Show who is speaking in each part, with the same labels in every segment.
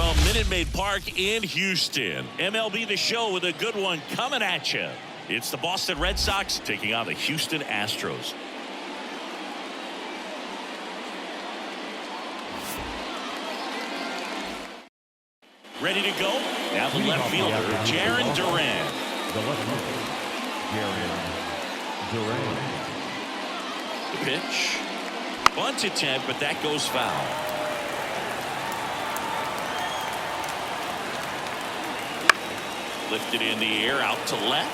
Speaker 1: from Minute Maid Park in Houston. MLB The Show with a good one coming at you. It's the Boston Red Sox taking on the Houston Astros. Ready to go? Now the left fielder, Jarren Duran.
Speaker 2: The left fielder, Jarren Duran.
Speaker 1: The pitch. Bunt attempt, but that goes foul. Lifted in the air, out to left.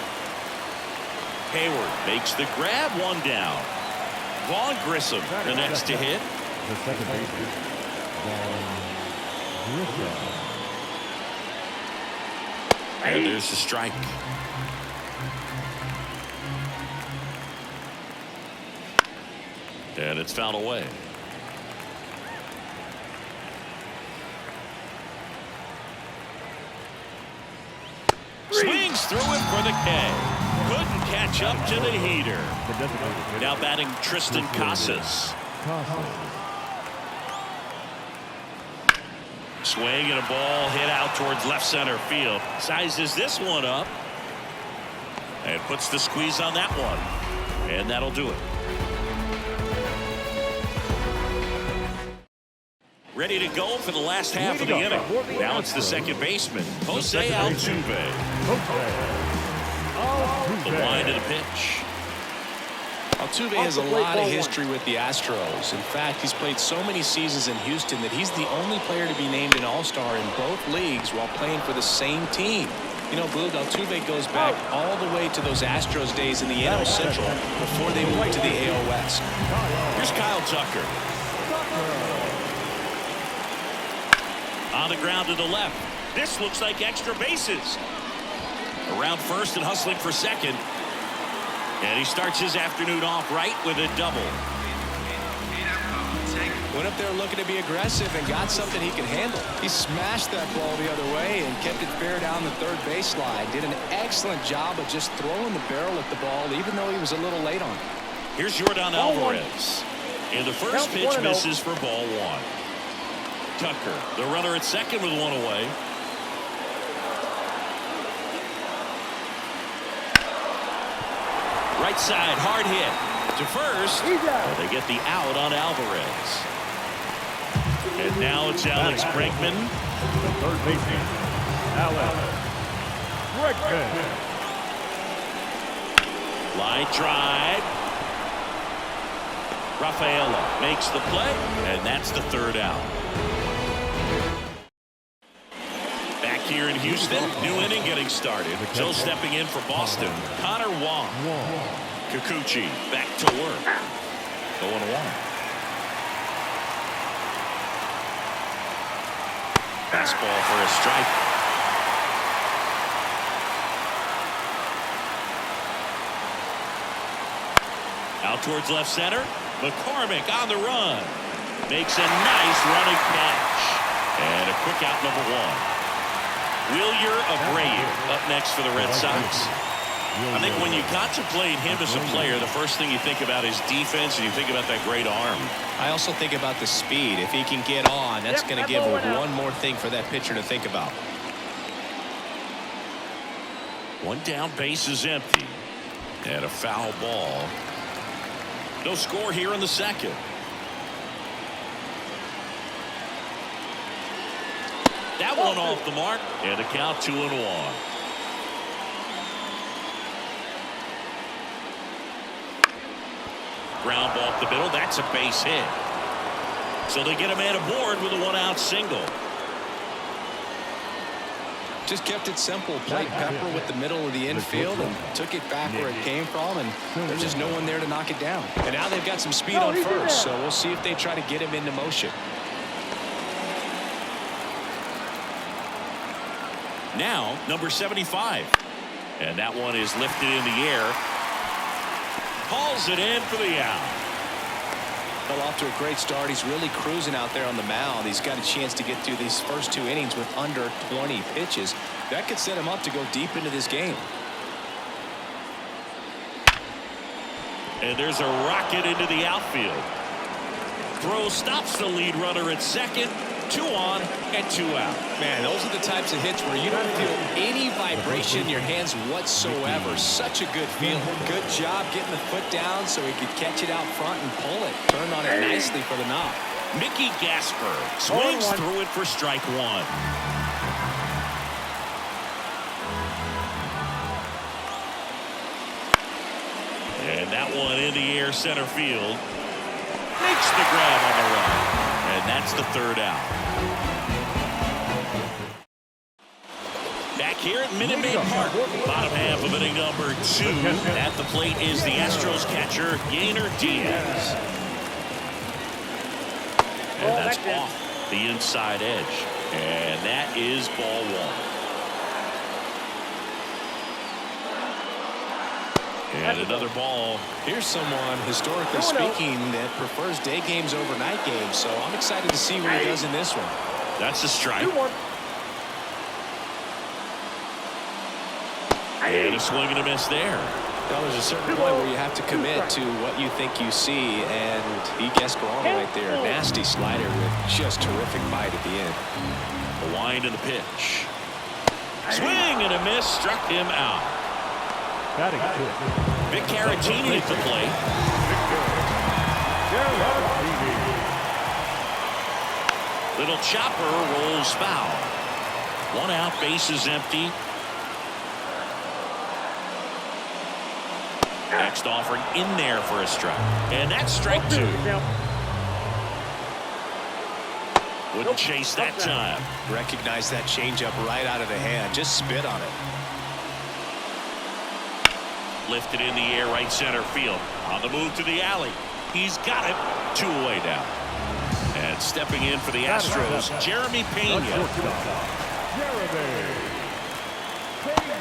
Speaker 1: Hayward makes the grab, one down. Vaughn Grissom, the next to hit.
Speaker 2: The second baseman, Vaughn Grissom.
Speaker 1: And there's the strike. And it's fouled away. Swings through it for the K. Couldn't catch up to the heater. Now batting Tristan Casas. Swing and a ball hit out towards left center field. Sizes this one up. And puts the squeeze on that one. And that'll do it. Ready to go for the last half of the inning. Now it's the second baseman, Jose Altuve. The wind of the pitch.
Speaker 3: Altuve has a lot of history with the Astros. In fact, he's played so many seasons in Houston that he's the only player to be named an All-Star in both leagues while playing for the same team. You know, Boog, Altuve goes back all the way to those Astros days in the NL Central before they moved to the AL West.
Speaker 1: Here's Kyle Tucker. On the ground to the left. This looks like extra bases. Around first and hustling for second. And he starts his afternoon off right with a double.
Speaker 3: Went up there looking to be aggressive and got something he could handle. He smashed that ball the other way and kept it fair down the third base line. Did an excellent job of just throwing the barrel at the ball, even though he was a little late on it.
Speaker 1: Here's Jordan Alvarez. And the first pitch misses for ball one. Tucker, the runner at second with one away. Right side, hard hit to first. They get the out on Alvarez. And now it's Alex Bregman.
Speaker 2: The third baseman, Alex Bregman.
Speaker 1: Line drive. Rafaela makes the play, and that's the third out. Back here in Houston, new inning getting started. So stepping in for Boston, Connor Wong. Kikuchi back to work. 0-1. Fastball for a strike. Out towards left center. McCormick on the run. Makes a nice running catch. And a quick out, number one. Wilyer Abreu up next for the Red Sox. I think when you contemplate him as a player, the first thing you think about is defense, and you think about that great arm.
Speaker 3: I also think about the speed. If he can get on, that's going to give one more thing for that pitcher to think about.
Speaker 1: One down, base is empty. And a foul ball. No score here in the second. That one off the mark, and the count 2-1. Ground ball up the middle. That's a base hit. So they get a man aboard with a one-out single.
Speaker 3: Just kept it simple. Played pepper with the middle of the infield and took it back where it came from, and there's just no one there to knock it down. And now they've got some speed on first, so we'll see if they try to get him into motion.
Speaker 1: Now, number 75. And that one is lifted in the air. Hauls it in for the out.
Speaker 3: Well, off to a great start. He's really cruising out there on the mound. He's got a chance to get through these first two innings with under 20 pitches. That could set him up to go deep into this game.
Speaker 1: And there's a rocket into the outfield. Throw stops the lead runner at second. 2 on and 2 out.
Speaker 3: Man, those are the types of hits where you don't feel any vibration in your hands whatsoever. Such a good feeling. Good job getting the foot down so he could catch it out front and pull it. Turned on it nicely for the knock.
Speaker 1: Mickey Gasper swings through it for strike 1. And that one in the air center field. Makes the grab on the run. And that's the 3rd out. Back here at Minute Maid Park. Bottom half of inning number 2. At the plate is the Astros catcher, Yainer Diaz. And that's off the inside edge. And that is ball 1. And another ball.
Speaker 3: Here's someone, historically speaking, that prefers day games over night games. So I'm excited to see what he does in this one.
Speaker 1: That's a strike. And a swing and a miss there.
Speaker 3: Well, there's a certain point where you have to commit to what you think you see, and he guessed wrong right there. Nasty slider with just terrific bite at the end.
Speaker 1: The wind and the pitch. Swing and a miss, struck him out. Vic Caratini at the plate. Little chopper rolls foul. 1 out, bases empty. Next offering in there for a strike. And that's strike 2. Wouldn't chase that time.
Speaker 3: Recognize that changeup right out of the hand. Just spit on it.
Speaker 1: Lifted in the air, right center field. On the move to the alley. He's got it. 2 away now. And stepping in for the Astros, Jeremy Pena.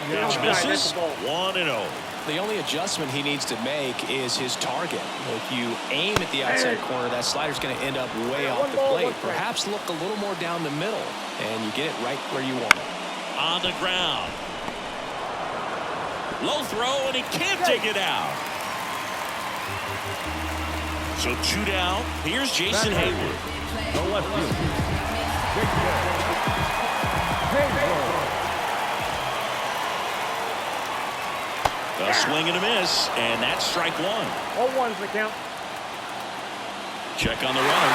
Speaker 1: Pitch misses. 1-0.
Speaker 3: The only adjustment he needs to make is his target. If you aim at the outside corner, that slider's going to end up way off the plate. Perhaps look a little more down the middle, and you get it right where you want it.
Speaker 1: On the ground. Low throw, and he can't dig it out. So 2 down. Here's Jason Hayward.
Speaker 2: The left field.
Speaker 1: A swing and a miss, and that's strike 1.
Speaker 4: 0-1's the count.
Speaker 1: Check on the runner.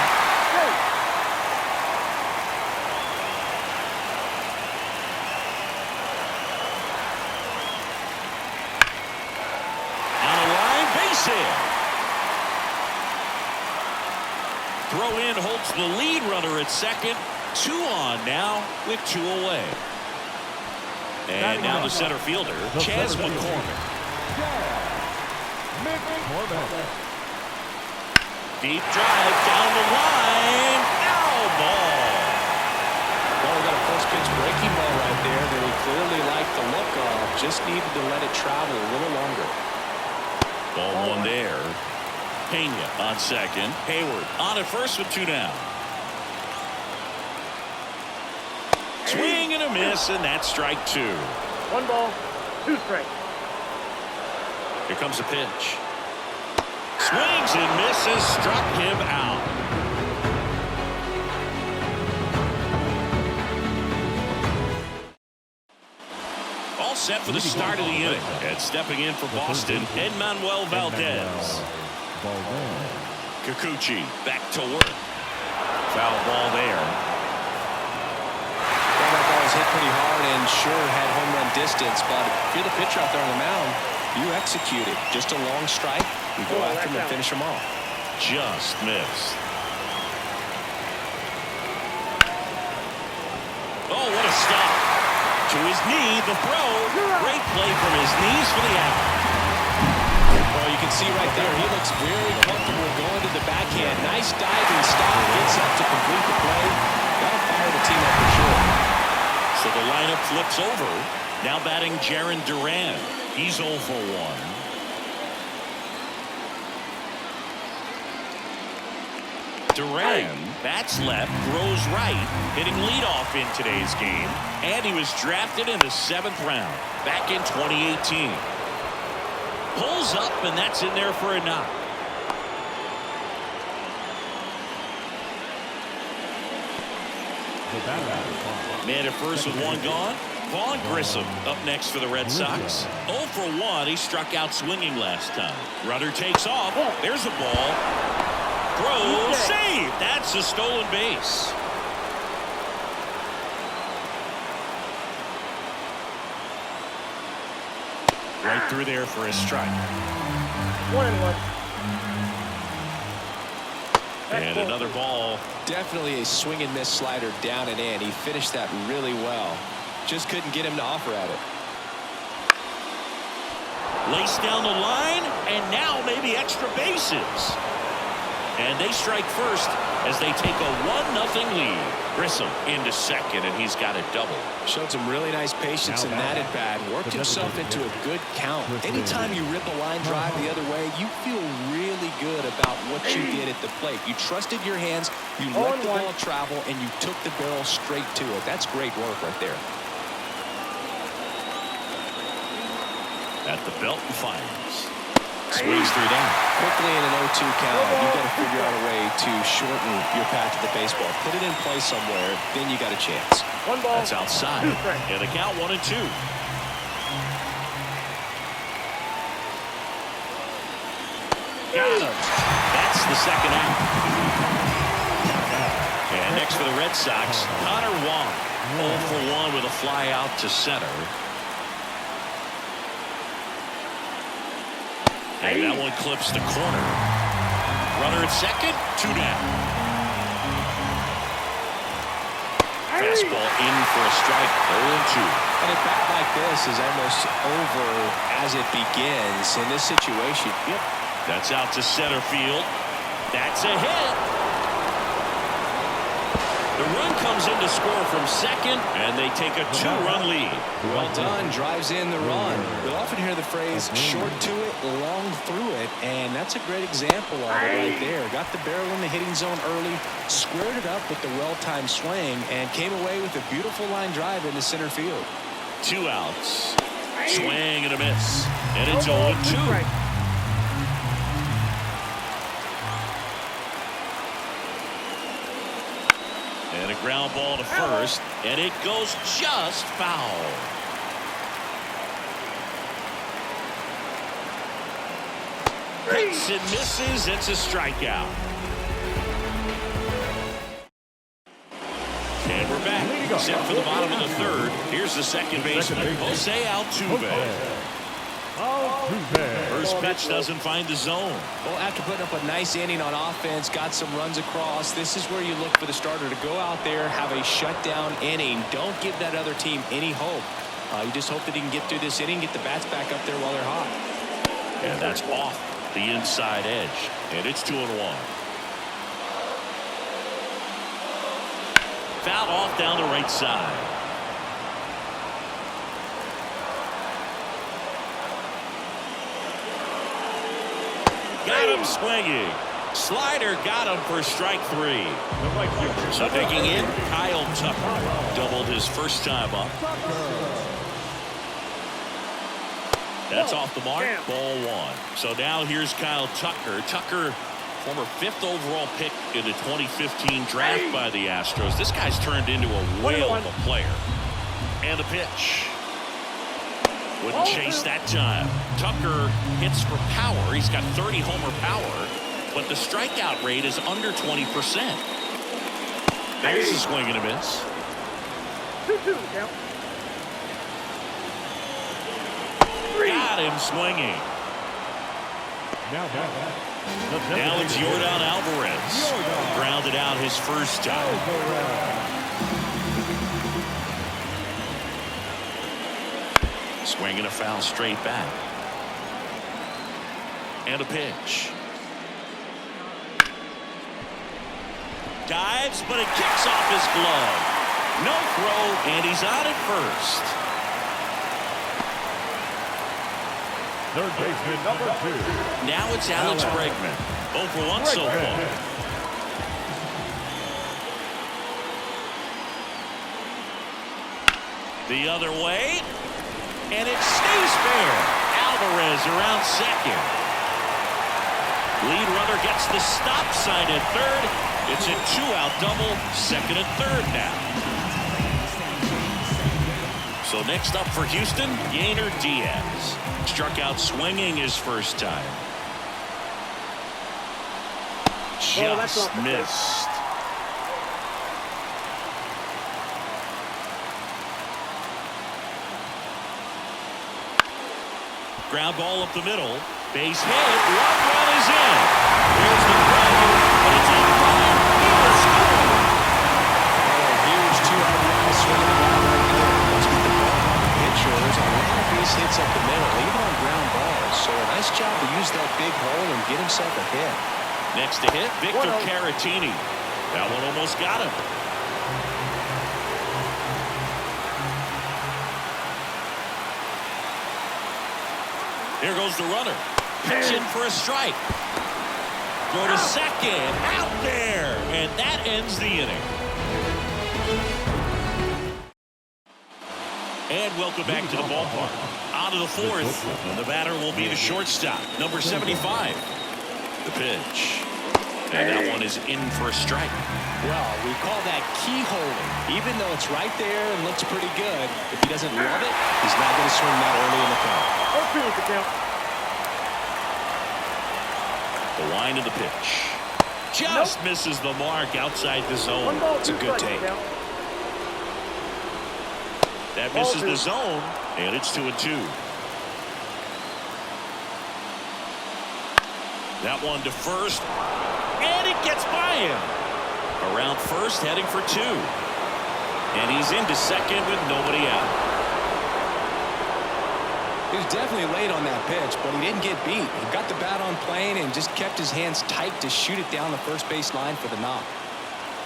Speaker 1: On a line, base hit. Throw in holds the lead runner at second. 2 on now with 2 away. And now the center fielder, Chas McCormick. Deep drive down the line. Foul ball.
Speaker 3: Well, we got a first pitch breaking ball right there that he clearly liked the look of. Just needed to let it travel a little longer.
Speaker 1: Ball 1 there. Pena on second. Hayward on at first with 2 down. Swing and a miss, and that's strike 2.
Speaker 4: 1 ball, 2 strikes.
Speaker 1: Here comes a pitch. Swings and misses, struck him out. All set for the start of the inning. And stepping in for Boston, Edmanuel Valdez. Kikuchi back to work. Foul ball there.
Speaker 3: That ball was hit pretty hard and sure had home run distance, but if you're the pitcher out there on the mound, you execute it. Just a long strike. You go after him and finish him off.
Speaker 1: Just missed. Oh, what a stop. To his knee, the throw. Great play from his knees for the out.
Speaker 3: Well, you can see right there, he looks very comfortable going to the backhand. Nice diving stop. Gets up to complete the play. That'll fire the team up for sure.
Speaker 1: So the lineup flips over. Now batting Jarren Duran. He's 0 for 1. Duran bats left, throws right, hitting leadoff in today's game, and he was drafted in the 7th round back in 2018. Pulls up, and that's in there for a knock.
Speaker 2: The batter is fine.
Speaker 1: Man at first with one gone. Vaughn Grissom up next for the Red Sox. 0 for 1. He struck out swinging last time. Runner takes off. There's a ball. Throw, save. That's a stolen base. Right through there for a strike.
Speaker 4: 1-1.
Speaker 1: And another ball.
Speaker 3: Definitely a swing and miss slider down and in. He finished that really well. Just couldn't get him to offer at it.
Speaker 1: Laced down the line, and now maybe extra bases. And they strike first as they take a 1-0 lead. Grissom into second, and he's got a double.
Speaker 3: Showed some really nice patience in that at bat. Worked himself into a good count. Anytime you rip a line drive the other way, you feel really good about what you did at the plate. You trusted your hands, you let the ball travel, and you took the barrel straight to it. That's great work right there.
Speaker 1: At the belt and fires. Swings through that.
Speaker 3: Quickly in an 0-2 count, you've got to figure out a way to shorten your path to the baseball. Put it in play somewhere, then you got a chance.
Speaker 4: 1 ball.
Speaker 1: That's outside. And the count 1-2. Got him. That's the second out. And next for the Red Sox, Connor Wong. 0 for 1 with a fly out to center. And that one clips the corner. Runner at second, 2 down. Fastball in for a strike, 0-2.
Speaker 3: And a bat like this is almost over as it begins in this situation.
Speaker 1: Yep. That's out to center field. That's a hit. The run comes in to score from second, and they take a 2-run lead.
Speaker 3: Well done, drives in the run. You'll often hear the phrase short to it, long through it, and that's a great example of it right there. Got the barrel in the hitting zone early, squared it up with the well-timed swing, and came away with a beautiful line drive into center field.
Speaker 1: 2 outs. Swing and a miss. And it's 0-2. And a ground ball to first, and it goes just foul. Hits and misses. It's a strikeout. And we're back. Set for the bottom of the third. Here's the second baseman, Jose Altuve. First pitch doesn't find the zone.
Speaker 3: Well, after putting up a nice inning on offense, got some runs across, this is where you look for the starter to go out there, have a shutdown inning. Don't give that other team any hope. You just hope that he can get through this inning, get the bats back up there while they're hot.
Speaker 1: And that's off the inside edge. And it's 2-1. Foul off down the right side. Got him swinging. Slider got him for strike 3. So taking in Kyle Tucker. Doubled his first time up. That's off the mark. Ball 1. So now here's Kyle Tucker. Tucker, former 5th overall pick in the 2015 draft by the Astros. This guy's turned into a whale of a player. And the pitch. Wouldn't chase that time. Tucker hits for power. He's got 30 homer power, but the strikeout rate is under 20%. There's a swing and a miss.
Speaker 4: 2-2 count.
Speaker 1: Got him swinging. Now it's Yordan Alvarez. Grounded out his first time. Swing and a foul straight back. And a pitch. Dives, but it kicks off his glove. No throw, and he's on at first.
Speaker 2: Third baseman, number 2.
Speaker 1: Now it's Alex Bregman. 0 for 1 so far. The other way. And it stays fair. Alvarez around second. Lead runner gets the stop sign at third. It's a two-out double, second and third now. So next up for Houston, Yainer Diaz. Struck out swinging his first time. Just missed. Ground ball up the middle. Base hit. One run is in. Here's the ground, but it's in front. Score.
Speaker 3: Oh, huge two-out run swinging around right there. Let's get the ball on the pitcher. There's a lot of base hits up the middle, even on ground balls. So a nice job to use that big hole and get himself a hit.
Speaker 1: Next to hit, Victor Caratini. That one almost got him. Here goes the runner. Pitch in for a strike. Throw to second. Out there. And that ends the inning. And welcome back to the ballpark. On to the fourth. And the batter will be the shortstop, number 75. The pitch. And that one is in for a strike.
Speaker 3: Well, we call that keyholing. Even though it's right there and looks pretty good, if he doesn't love it, he's not going to swing that early in the count.
Speaker 1: The line of the pitch. Just misses the mark outside the zone.
Speaker 3: It's a good take.
Speaker 1: That misses the zone, and it's 2-2. That one to first, and it gets by him. Around first, heading for two. And he's into second with nobody out.
Speaker 3: He was definitely late on that pitch, but he didn't get beat. He got the bat on plane and just kept his hands tight to shoot it down the first base line for the knock.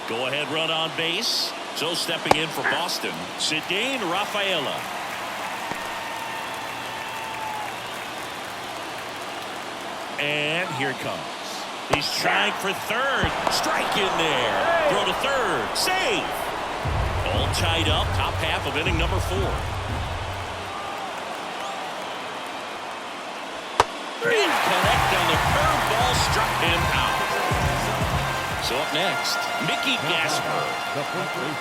Speaker 1: Go ahead run on base. So stepping in for Boston, Cedane Rafaela. And here it comes. He's trying for third. Strike in there. Throw to third. Save. All tied up. Top half of inning number 4. Connect on the curveball, struck him out. So up next, Mickey Gasper.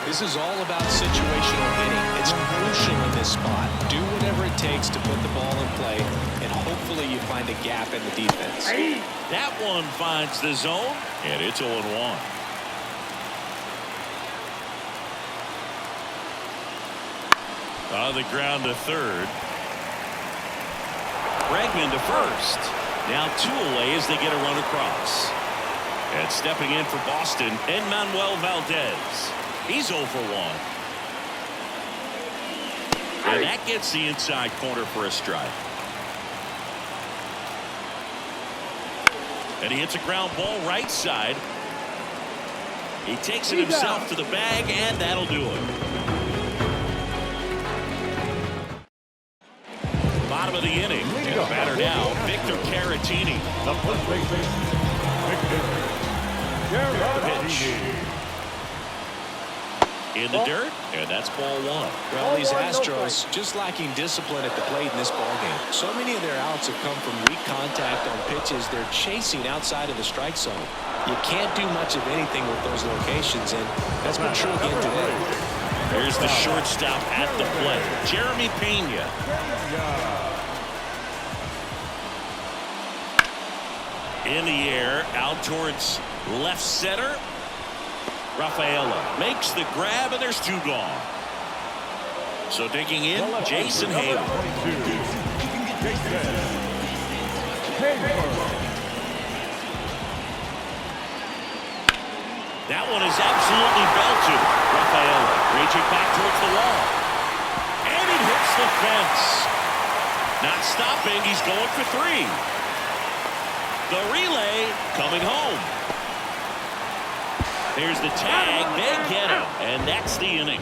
Speaker 3: This is all about situational hitting. It's crucial in this spot. Do whatever it takes to put the ball in play, and hopefully you find a gap in the defense.
Speaker 1: That one finds the zone, and it's 0-1. On the ground to third. Bregman to first. Now 2 away as they get a run across. And stepping in for Boston, Enmanuel Valdez. He's 0 for 1. And that gets the inside corner for a strike. And he hits a ground ball right side. He takes it himself to the bag, and that'll do it. Bottom of the inning. And the batter now, Victor Caratini.
Speaker 2: The first baseman, Victor Caratini.
Speaker 1: In the dirt, and that's ball 1.
Speaker 3: Well, these Astros just lacking discipline at the plate in this ballgame. So many of their outs have come from weak contact on pitches they're chasing outside of the strike zone. You can't do much of anything with those locations, and that's been true again today.
Speaker 1: Here's the shortstop at the plate, Jeremy Pena. In the air, out towards left center. Rafaela makes the grab, and there's 2 gone. So digging in, Jason Hayward. That one is absolutely belted. Rafaela reaching back towards the wall. And it hits the fence. Not stopping, he's going for 3. The relay coming home. There's the tag. They get him. And that's the inning.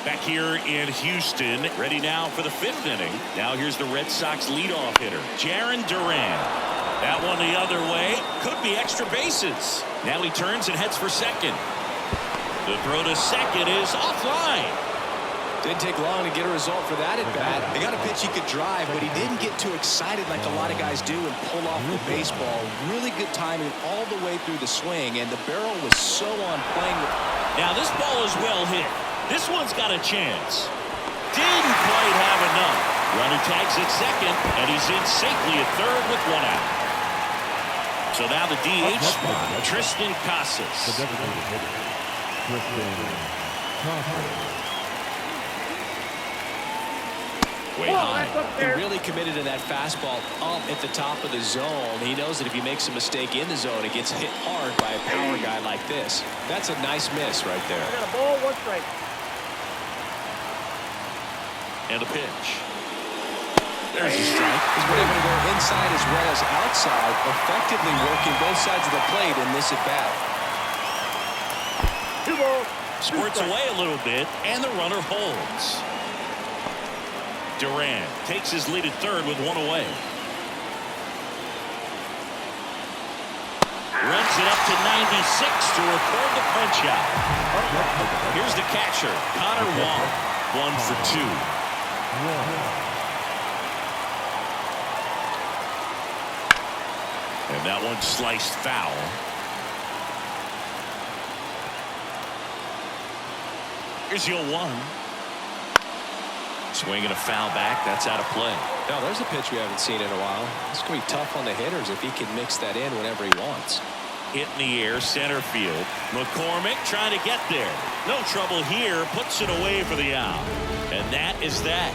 Speaker 1: Back here in Houston. Ready now for the 5th inning. Now here's the Red Sox leadoff hitter, Jarren Duran. That one the other way. Could be extra bases. Now he turns and heads for second. The throw to second is offline.
Speaker 3: Didn't take long to get a result for that at bat. They got a pitch he could drive, but he didn't get too excited like a lot of guys do and pull off the baseball. Really good timing all the way through the swing, and the barrel was so on playing.
Speaker 1: Now this ball is well hit. This one's got a chance. Didn't quite have enough. Runner tags at second, and he's in safely at third with one out. So now the DH spot, Tristan Casas.
Speaker 2: The designated hitter, Tristan Casas.
Speaker 1: Way high.
Speaker 3: He really committed to that fastball up at the top of the zone. He knows that if he makes a mistake in the zone, it gets hit hard by a power guy like this. That's a nice miss right there.
Speaker 4: I got a ball, 1 strike.
Speaker 1: And a pitch. There's a strike.
Speaker 3: He's been able to go inside as well as outside, effectively working both sides of the plate in this at bat.
Speaker 4: 2 balls.
Speaker 1: Squirts away a little bit, and the runner holds. Duran takes his lead at third with one away. Runs it up to 96 to record the punch out. Here's the catcher, Connor Wong. 1 for 2. And that one sliced foul. Here's the 0-1. Swinging a foul back. That's out of play.
Speaker 3: Now there's a pitch we haven't seen in a while. It's going to be tough on the hitters if he can mix that in whenever he wants.
Speaker 1: Hit in the air, center field. McCormick trying to get there. No trouble here. Puts it away for the out. And that is that.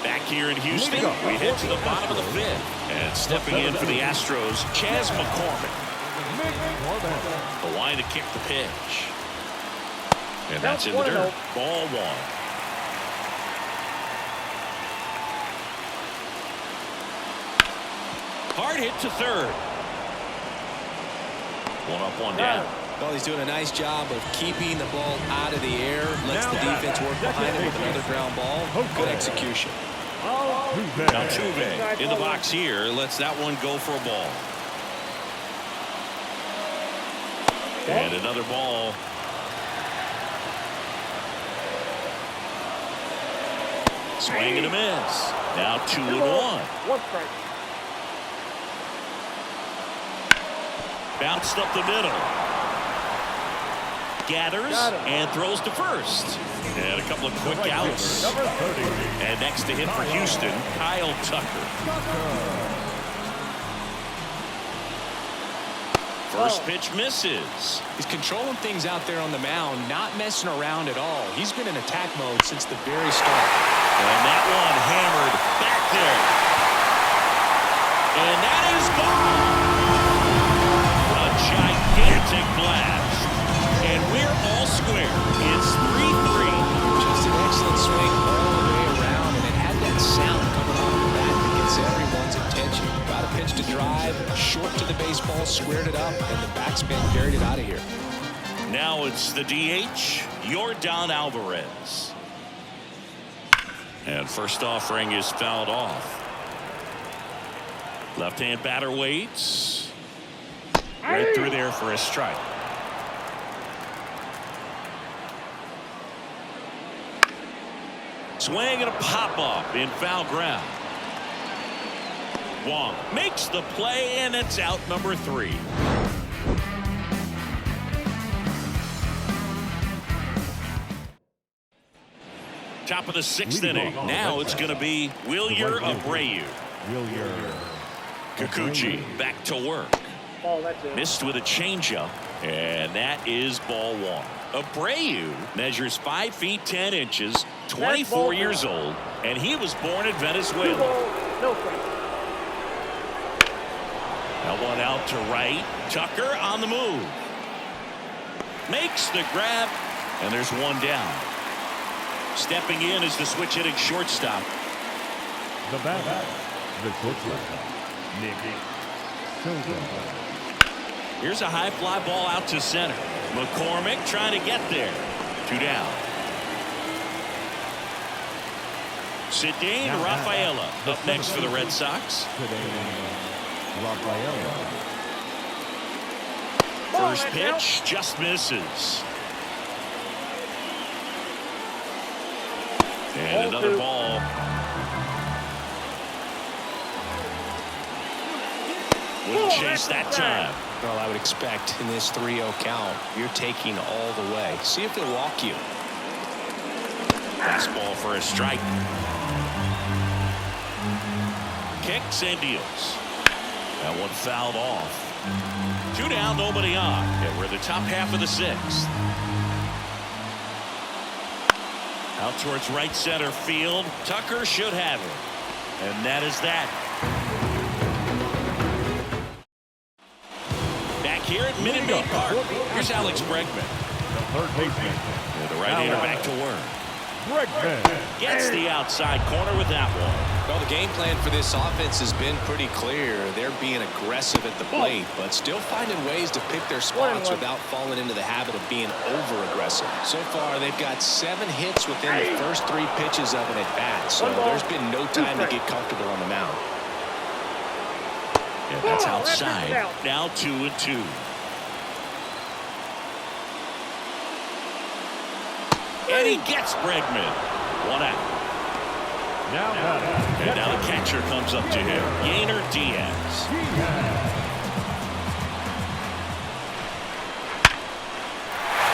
Speaker 1: Back here in Houston, we head to the bottom of the 5th. And stepping in for the Astros, Chas McCormick. The line to kick the pitch. And that's in the dirt. Ball 1. Hard hit to third. 1 up, 1 down.
Speaker 3: Well, he's doing a nice job of keeping the ball out of the air. Lets the defense work behind him with another ground ball. Good execution.
Speaker 1: Altuve in the box here. Lets that one go for a ball. And another ball. Swing and a miss. Now 2-1.
Speaker 4: 1 strike.
Speaker 1: Bounced up the middle. Gathers and throws to first. And a couple of quick outs. And next to hit for Houston, Kyle Tucker. First pitch misses.
Speaker 3: He's controlling things out there on the mound, not messing around at all. He's been in attack mode since the very start.
Speaker 1: And that one hammered back there. And that is gone. A gigantic blast. And we're all square. It's 3-3.
Speaker 3: Just an excellent swing all the way around, and it had that sound coming off the bat that gets everyone's attention. Got a pitch to drive, short to the baseball, squared it up, and the backspin carried it out of here.
Speaker 1: Now it's the DH, Yordan Alvarez. And first offering is fouled off. Left-hand batter waits. Right through there for a strike. Swing and a pop-up in foul ground. Wong makes the play, and it's out number 3. Top of the 6th inning. Now it's going to be Wilyer Abreu. Kikuchi back to work.
Speaker 4: Ball, that's it.
Speaker 1: Missed with a changeup, and that is ball 1. Abreu measures 5 feet 10 inches, 24 years old, and he was born in
Speaker 4: 2
Speaker 1: Venezuela.
Speaker 4: balls, no strike.
Speaker 1: That one out to right. Tucker on the move. Makes the grab, and there's one down. Stepping in is the switch hitting shortstop.
Speaker 2: The batter, the shortstop, Nick Sosa.
Speaker 1: Here's a high fly ball out to center. McCormick trying to get there. 2 down. Cedane Rafaela up next for the Red Sox. First pitch just misses. And another ball. Wouldn't chase that time.
Speaker 3: Well, I would expect in this 3-0 count, you're taking all the way. See if they'll walk you.
Speaker 1: Fastball for a strike. Kicks and deals. That one fouled off. 2 down, nobody on. And we're in the top half of the 6th. Out towards right center field. Tucker should have it. And that is that. Back here at Minute Maid Park. Here's Alex Bregman.
Speaker 2: The third baseman.
Speaker 1: And the right-hander back to work.
Speaker 2: Bregman.
Speaker 1: Gets the outside corner with that one.
Speaker 3: Well, the game plan for this offense has been pretty clear. They're being aggressive at the plate, but still finding ways to pick their spots without falling into the habit of being over-aggressive. So far, they've got 7 hits within the first 3 pitches of an at-bat, so there's been no time to get comfortable on the mound.
Speaker 1: Yeah, that's outside. Now 2-2. And he gets Bregman. 1 out. And now the catcher comes up to him. Yainer Diaz.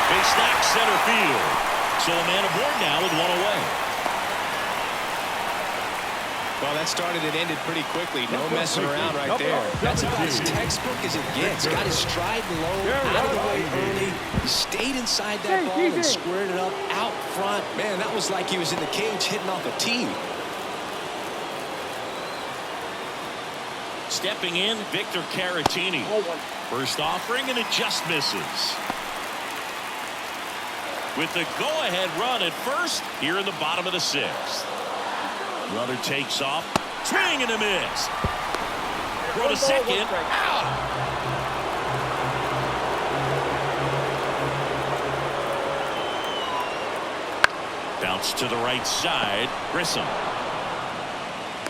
Speaker 1: Big stack center field. So a man aboard now with 1 away.
Speaker 3: Well, that started and ended pretty quickly. No messing around right there. That's about as textbook as it gets. Got his stride low, out of the way early. He stayed inside that ball and squared it up out front. Man, that was like he was in the cage hitting off a tee.
Speaker 1: Stepping in, Victor Caratini. First offering, and it just misses. With the go-ahead run at first, here in the bottom of the 6th. Runner takes off. Swing and a miss. Throw to second. Out. Bounce to the right side. Grissom.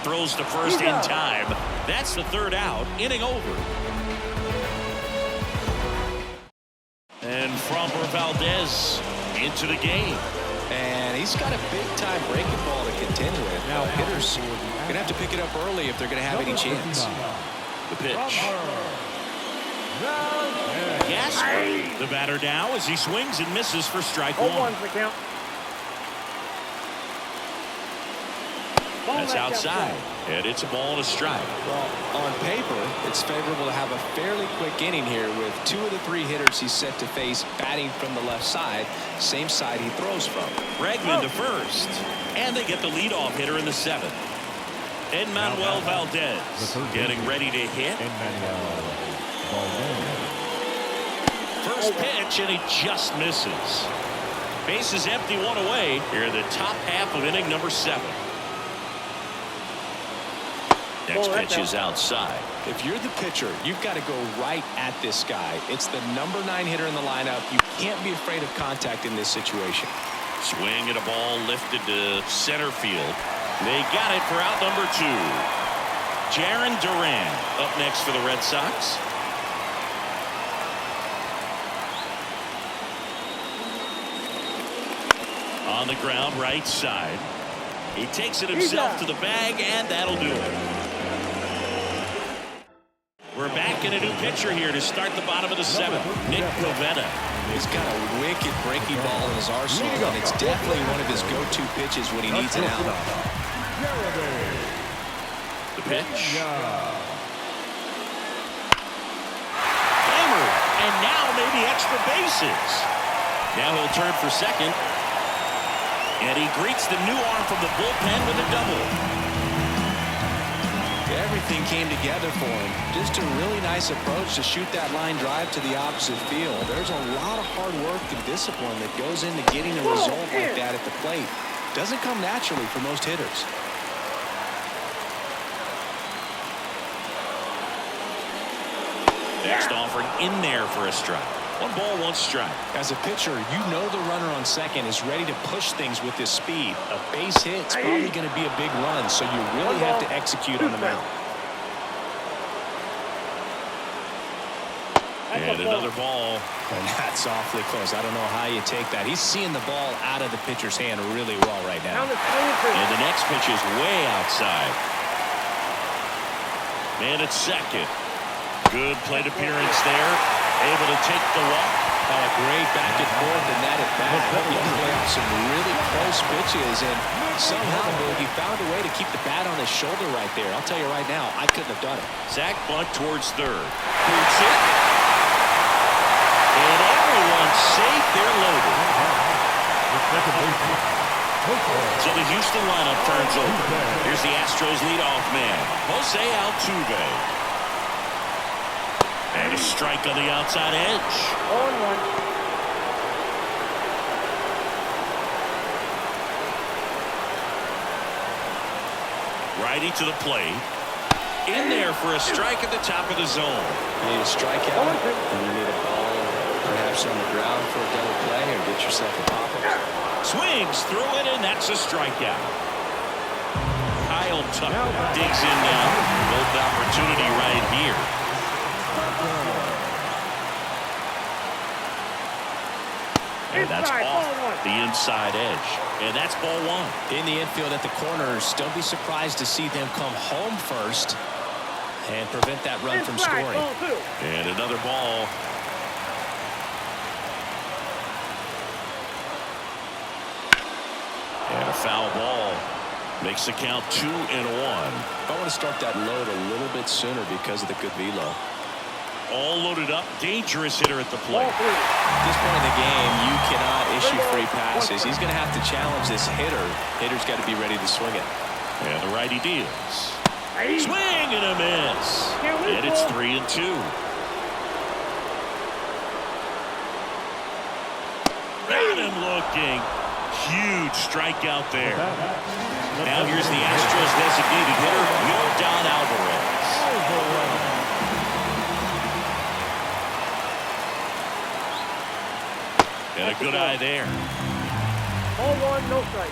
Speaker 1: Throws to first in time. That's the 3rd out. Inning over. And Framber Valdez into the game.
Speaker 3: And he's got a big-time breaking ball to contend with. Now, hitters are going to have to pick it up early if they're going to have any chance.
Speaker 1: The pitch. Gasper, the batter now as he swings and misses for strike 1. That's outside, and it's a ball and a strike.
Speaker 3: Well, on paper, it's favorable to have a fairly quick inning here with 2 of the 3 hitters he's set to face batting from the left side, same side he throws from.
Speaker 1: Bregman to first, and they get the leadoff hitter in the 7th. Manuel Valdez getting ready to hit. First pitch, and he just misses. Base is empty, 1 away here in the top half of inning number 7. Next pitch is outside.
Speaker 3: If you're the pitcher, you've got to go right at this guy. It's the number 9 hitter in the lineup. You can't be afraid of contact in this situation.
Speaker 1: Swing at a ball lifted to center field. They got it for out number 2. Jarren Duran up next for the Red Sox. On the ground, right side. He takes it himself to the bag, and that'll do it. We're back in a new pitcher here to start the bottom of the 7th. Nick Pivetta.
Speaker 3: He's got a wicked breaking ball in his arsenal, and it's definitely one of his go-to pitches when he needs an out.
Speaker 1: The pitch. Hammered, and now maybe extra bases. Now he'll turn for second. And he greets the new arm from the bullpen with a double.
Speaker 3: Everything came together for him. Just a really nice approach to shoot that line drive to the opposite field. There's a lot of hard work and discipline that goes into getting a result like that at the plate. Doesn't come naturally for most hitters.
Speaker 1: Next offering in there for a strike. 1 ball, 1 strike.
Speaker 3: As a pitcher, you know the runner on second is ready to push things with his speed. A base hit's probably going to be a big run, so you really have to execute on the mound.
Speaker 1: And another ball.
Speaker 3: And that's awfully close. I don't know how you take that. He's seeing the ball out of the pitcher's hand really well right now.
Speaker 1: And the next pitch is way outside. Man at second. Good plate appearance there. Able to take the walk.
Speaker 3: Oh, a great back and forth in that at bat. He play off some really close pitches, and somehow he found a way to keep the bat on his shoulder right there. I'll tell you right now, I couldn't have done it.
Speaker 1: Zach bunt towards third. Boots it. And everyone's safe. They're loaded. So the Houston lineup turns over. Here's the Astros leadoff man, Jose Altuve. And a strike on the outside edge.
Speaker 4: 0-1.
Speaker 1: Righty to the plate. In there for a strike at the top of the zone.
Speaker 3: You need a strikeout, and you need a ball, perhaps on the ground for a double play, or get yourself a pop-up.
Speaker 1: Swings through it, and that's a strikeout. Kyle Tucker digs in now. Golden opportunity right here. And that's off the inside edge. And that's ball one.
Speaker 3: In the infield at the corners, don't be surprised to see them come home first and prevent that run from scoring.
Speaker 1: And another ball. And a foul ball. Makes the count 2-1.
Speaker 3: I want to start that load a little bit sooner because of the good velo.
Speaker 1: All loaded up. Dangerous hitter at the plate.
Speaker 3: At this point in the game, you cannot issue free passes. He's going to have to challenge this hitter. Hitter's got to be ready to swing it.
Speaker 1: And the righty deals. Swing and a miss. And it's 3-2. Got him looking. Huge strikeout there. Now here's the Astros designated hitter, Yordan Alvarez. And a good eye there.
Speaker 4: 0-1, no strike.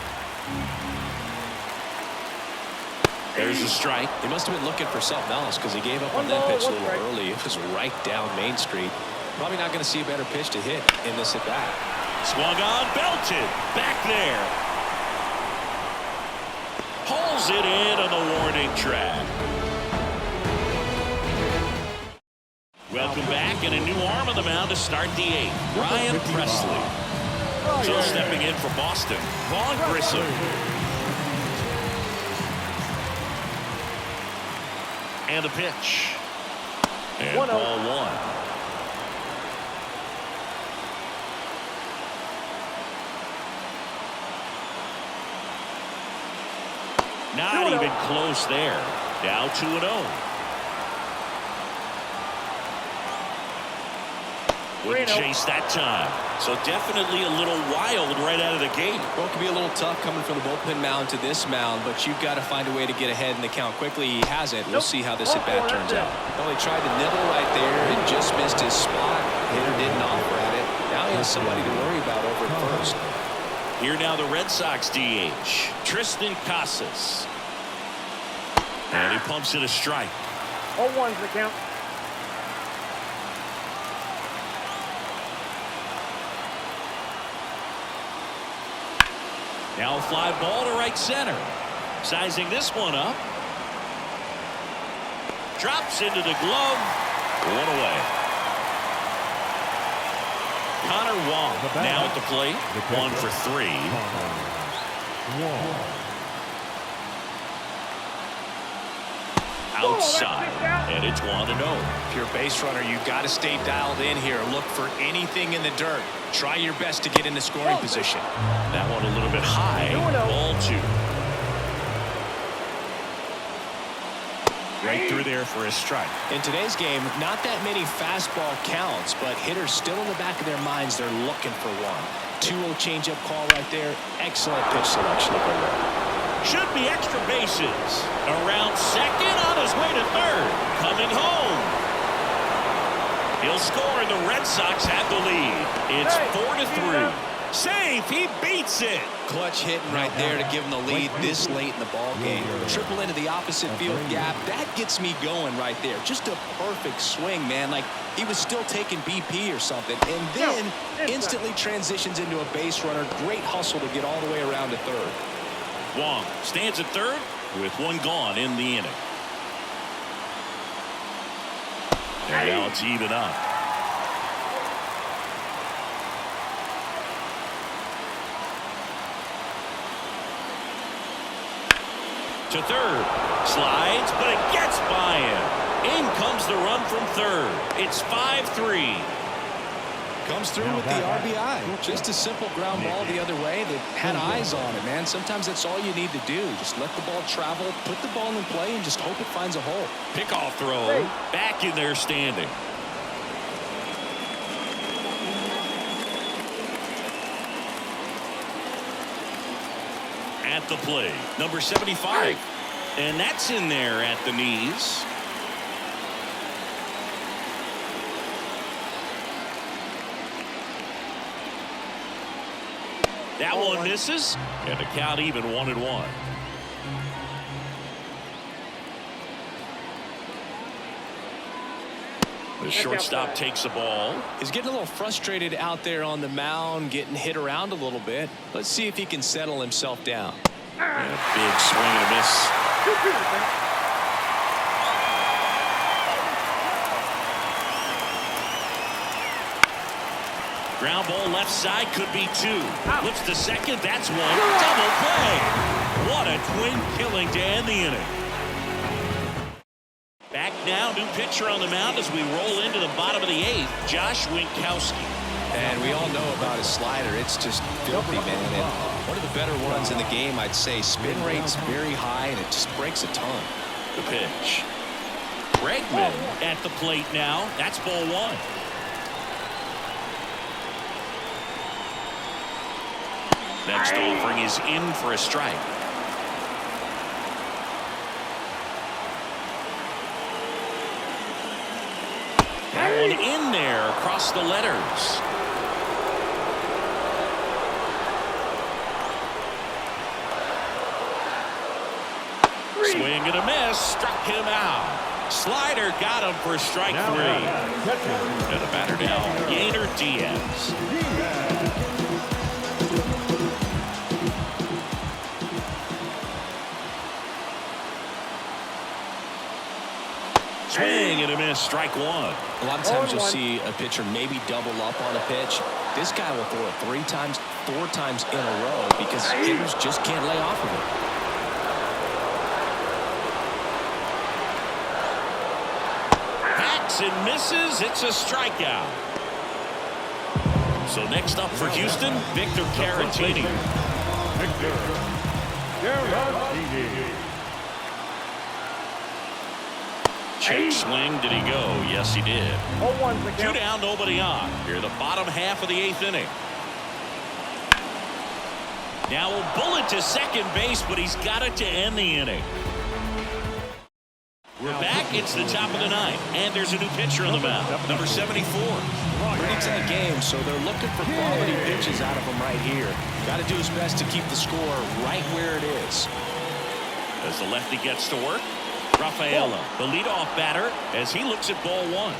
Speaker 1: There's a strike.
Speaker 3: He must have been looking for something else because he gave up on that pitch a little early. It was right down Main Street. Probably not going to see a better pitch to hit in this at bat.
Speaker 1: Swung on, belted. Back there. Pulls it in on the warning track. Welcome back, and a new arm on the mound to start the eighth. Ryan Presley. So stepping in for Boston, Vaughn Grissom. And the pitch. And ball one. Not even close there. Now 2-0. Wouldn't chase that time. So definitely a little wild right out of the gate.
Speaker 3: Well, it can be a little tough coming from the bullpen mound to this mound, but you've got to find a way to get ahead in the count quickly. He hasn't. We'll see how this at-bat turns out. Well, he tried to nibble right there and just missed his spot. Hitter didn't offer at it. Now he has somebody to worry about over at first.
Speaker 1: Here now the Red Sox DH, Tristan Casas. And he pumps in a strike.
Speaker 4: 0-1's the count.
Speaker 1: Now a fly ball to right center. Sizing this one up. Drops into the glove. One away. Connor Wong now at the plate. 1 for 3. Outside. And it's 1-0.
Speaker 3: If you're a base runner, you've got to stay dialed in here. Look for anything in the dirt. Try your best to get in the scoring position.
Speaker 1: That one a little bit high. Ball 2. Right through there for a strike.
Speaker 3: In today's game, not that many fastball counts, but hitters still in the back of their minds, they're looking for one. 2-0 changeup call right there. Excellent pitch selection.
Speaker 1: Should be extra bases. Around second, on his way to third. Coming home. He'll score, and the Red Sox have the lead. It's 4-3. Safe. He beats it.
Speaker 3: Clutch hitting right there to give him the lead this late in the ball game. Triple into the opposite field gap. That gets me going right there. Just a perfect swing, man. Like he was still taking BP or something. And then instantly transitions into a base runner. Great hustle to get all the way around to third.
Speaker 1: Wong stands at third with one gone in the inning. And now it's even up. To third. Slides, but it gets by him. In comes the run from third. It's 5-3.
Speaker 3: Comes through with the RBI. Just a simple ground ball the other way. They had eyes on it, man. Sometimes that's all you need to do. Just let the ball travel, put the ball in play, and just hope it finds a hole.
Speaker 1: Pickoff throw. Back in there standing. At the plate, number 75. And that's in there at the knees. That one misses, and the count even 1-1. The shortstop takes the ball.
Speaker 3: He's getting a little frustrated out there on the mound, getting hit around a little bit. Let's see if he can settle himself down.
Speaker 1: And a big swing and a miss. Ground ball left side, could be two. Looks to second, that's one. Double play. What a twin killing to end the inning. Back now, new pitcher on the mound as we roll into the bottom of the eighth, Josh Winkowski.
Speaker 3: And we all know about his slider. It's just filthy, man. And one of the better ones in the game, I'd say. Spin rate's very high, and it just breaks a ton.
Speaker 1: The pitch. Bregman at the plate now. That's ball one. Next offering is in for a strike. That one in there across the letters. Swing and a miss. Struck him out. Slider got him for strike three. And the batter now, Yainer Diaz. Swing and a miss, strike one.
Speaker 3: A lot of times you'll see a pitcher maybe double up on a pitch. This guy will throw it 3 times, 4 times in a row because hitters just can't lay off of it.
Speaker 1: Hacks and misses. It's a strikeout. So next up for Houston, Victor Caratini.
Speaker 2: Victor Caratini.
Speaker 1: Check swing. Did he go? Yes, he did. 2 down, nobody on. Here, the bottom half of the 8th inning. Now a bullet to second base, but he's got it to end the inning. We're back. It's the top of the 9th, and there's a new pitcher on the mound, number 74.
Speaker 3: Pretty tight game, so they're looking for quality pitches out of him right here. Got to do his best to keep the score right where it is.
Speaker 1: As the lefty gets to work, Rafaela, the leadoff batter, as he looks at ball one.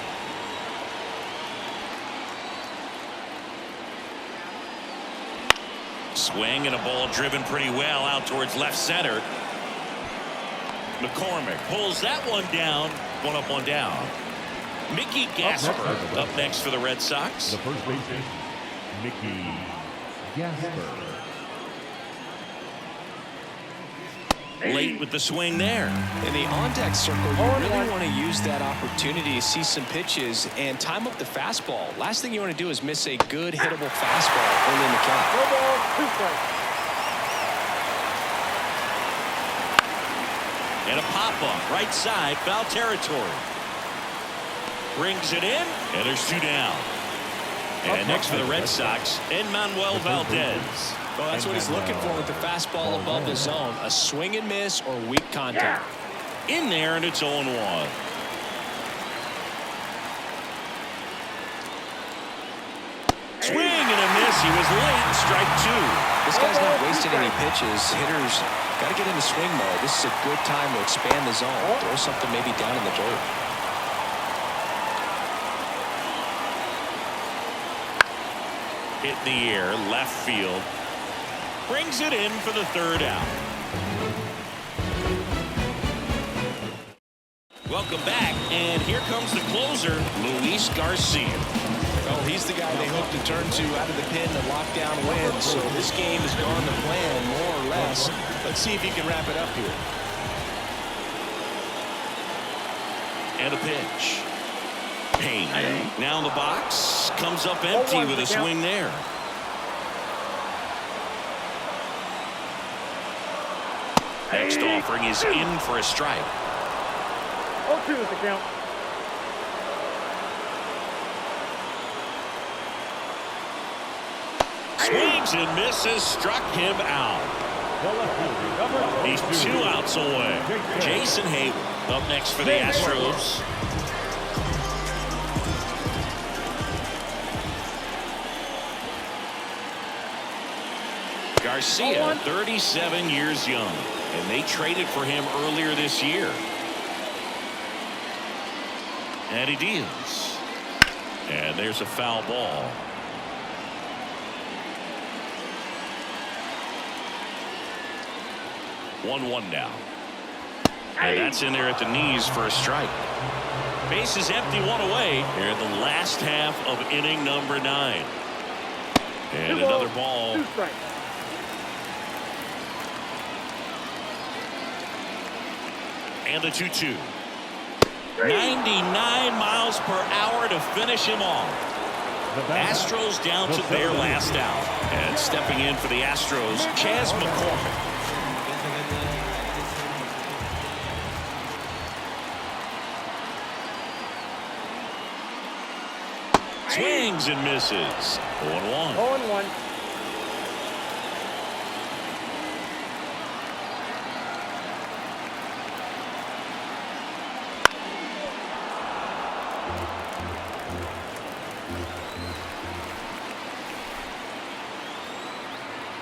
Speaker 1: Swing and a ball driven pretty well out towards left center. McCormick pulls that one down. 1 up, 1 down. Mickey Gasper up next for the Red Sox.
Speaker 2: The first baseman, Mickey Gasper.
Speaker 1: Late with the swing there.
Speaker 3: In the on-deck circle, you really want to use that opportunity to see some pitches and time up the fastball. Last thing you want to do is miss a good hittable fastball early in the count.
Speaker 4: No ball, 2 strikes.
Speaker 1: And a pop-up right side, foul territory. Brings it in, and there's 2 down. And next for the Red Sox, Enmanuel Valdez.
Speaker 3: Well, that's what he's looking for with the fastball above the zone. A swing and miss or weak contact.
Speaker 1: In there, and it's 0-1. Swing and a miss He was late. Strike two.
Speaker 3: This guy's not wasting any pitches. Hitters got to get into swing mode. This is a good time to expand the zone. Throw something maybe down in the dirt.
Speaker 1: Hit in the air, left field. Brings it in for the third out. Welcome back, and here comes the closer, Luis Garcia.
Speaker 3: Oh, he's the guy they hope to turn to out of the pen to lock down wins. So this game has gone to plan, more or less. Let's see if he can wrap it up here.
Speaker 1: And a pitch. Payne now in the box. Comes up empty with a swing there. Next offering is in for a strike.
Speaker 4: 0-2 is the count.
Speaker 1: Swings and misses, struck him out. He's 2 outs away. Jason Hayward up next for the Astros. Garcia, 37 years young, and they traded for him earlier this year. And he deals. And there's a foul ball. One now. And that's in there at the knees for a strike. Base is empty, 1 away. Here in the last half of inning number 9. And another ball.
Speaker 4: 2 strikes.
Speaker 1: And the 2-2. 99 miles per hour to finish him off. Astros down to their last out. And stepping in for the Astros, Chas McCormick. Swings and misses. 0-1.
Speaker 4: 0-1.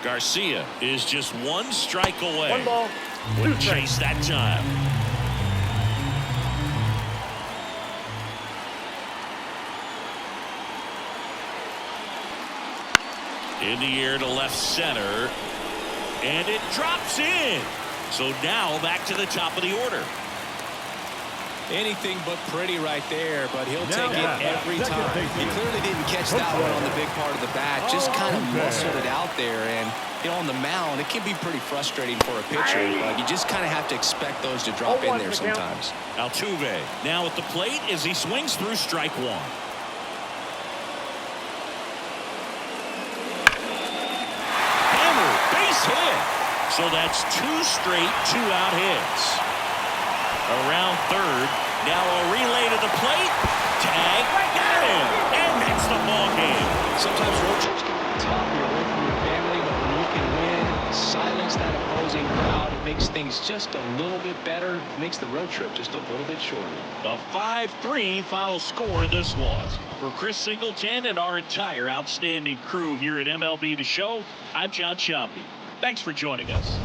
Speaker 1: Garcia is just 1 strike away.
Speaker 4: 1 ball.
Speaker 1: Wouldn't chase that time. In the air to left center. And it drops in. So now back to the top of the order.
Speaker 3: Anything but pretty right there, but he'll take it every time. He clearly didn't catch that one on the big part of the bat. Just kind of muscled it out there. And, you know, on the mound, it can be pretty frustrating for a pitcher. But you just kind of have to expect those to drop in there sometimes.
Speaker 1: Altuve now at the plate as he swings through strike 1. Hammer, base hit. So that's 2 straight 2-out hits. Around third. Now a relay to the plate. Tag. Got him. And that's the ball game.
Speaker 3: Sometimes road trips can be tough. You're away from your family, but when you can win, silence that opposing crowd, it makes things just a little bit better. It makes the road trip just a little bit shorter.
Speaker 1: A 5-3 final score this was. For Chris Singleton and our entire outstanding crew here at MLB The Show, I'm John Sciambi. Thanks for joining us.